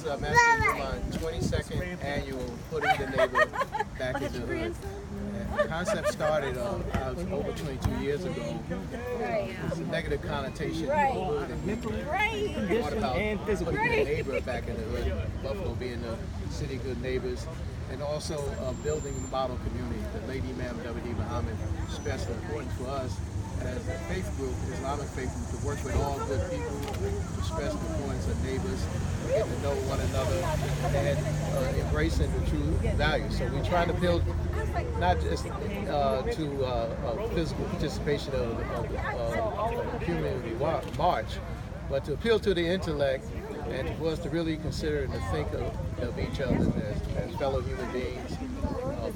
is Masjid NuMan 22nd annual Putting the Neighbor Back in the Hood. The concept started over 22 years ago. It's a negative connotation in the hood, and people thought about putting the neighbor back in the hood, Buffalo being the city of good neighbors, and also building a model community. The late Imam W.D. Muhammad stressed the importance for us as a faith group, Islamic faith group, to work with all good people, to stress the importance of neighbors, getting to know one another, and embracing the true values. So we're trying to build not just to physical participation of the community march, but to appeal to the intellect and for us to really consider and to think of each other as fellow human beings,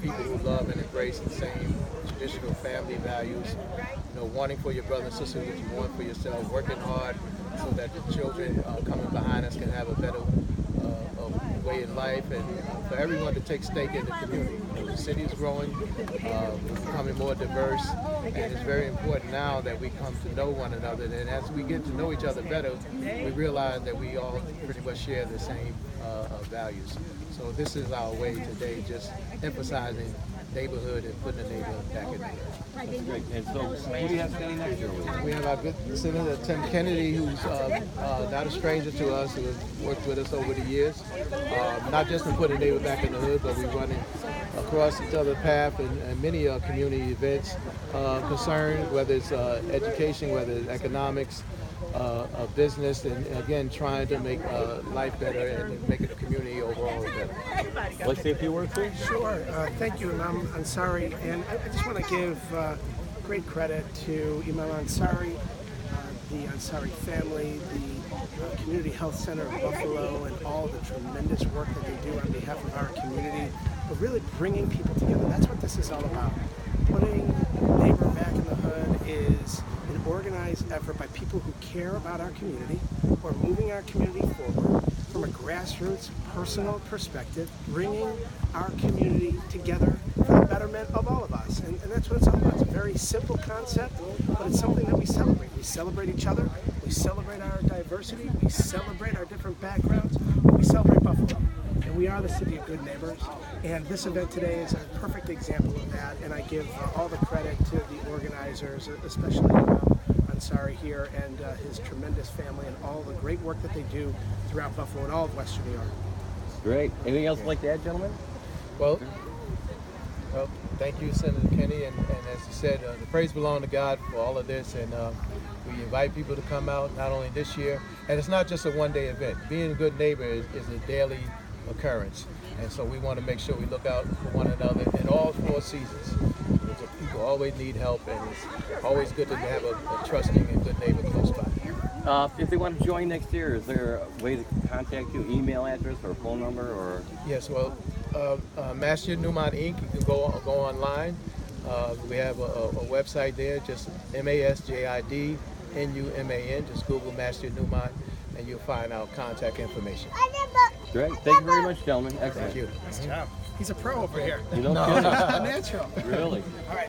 people who love and embrace the same traditional family values, wanting for your brother and sister what you want for yourself, working hard so that the children coming behind us can have a better way in life, and for everyone to take stake in the community. The city is growing, we're becoming more diverse, and it's very important now that we come to know one another, and as we get to know each other better, we realize that we all pretty much share the same values. So this is our way today, just emphasizing neighborhood and putting the neighbor back in there. That's great. And so, who do you have standing next to you? We have our good Senator Tim Kennedy, who's not a stranger to us, who has worked with us over the years, not just to put the neighbor back in the hood, but we're running across each other's path and many community events concerned, whether it's education, whether it's economics, business, and again trying to make life better and make the community overall better. Let's say a few words, please. Sure. Thank you, Imam Ansari. And I just want to give great credit to Imam Ansari, the Ansari family, the Community Health Center of Buffalo, and all the tremendous work that they do on behalf of our community, but really bringing people together. That's what this is all about. Putting neighbor back in the hood is an organized effort by people who care about our community, who are moving our community forward from a grassroots, personal perspective, bringing our community together for the betterment of all of us. And that's what it's all about. It's a very simple concept, but it's something that we celebrate. We celebrate each other, we celebrate our diversity, we celebrate our different backgrounds, we celebrate Buffalo. And we are the city of good neighbors. And this event today is a perfect example of that. And I give all the credit to the organizers, especially Ansari here and his tremendous family and all the great work that they do throughout Buffalo and all of Western New York. Great. Anything else you'd like to add, gentlemen? Well, thank you, Senator Kennedy, and as you said, the praise belongs to God for all of this, and we invite people to come out not only this year, and it's not just a one-day event. Being a good neighbor is a daily occurrence, and so we want to make sure we look out for one another in all 4 seasons. Because people always need help, and it's always good to have a trusting and good neighbor close by. If they want to join next year, is there a way to contact you, email address or phone number? Or Yes, well, Masjid NuMan Inc. You can go online. We have a website there, just MasjidNuman. Just Google Masjid NuMan, and you'll find our contact information. great. Thank you very much, gentlemen. Excellent. Thank you. Nice job. He's a pro over here. You know, Natural. really. All right.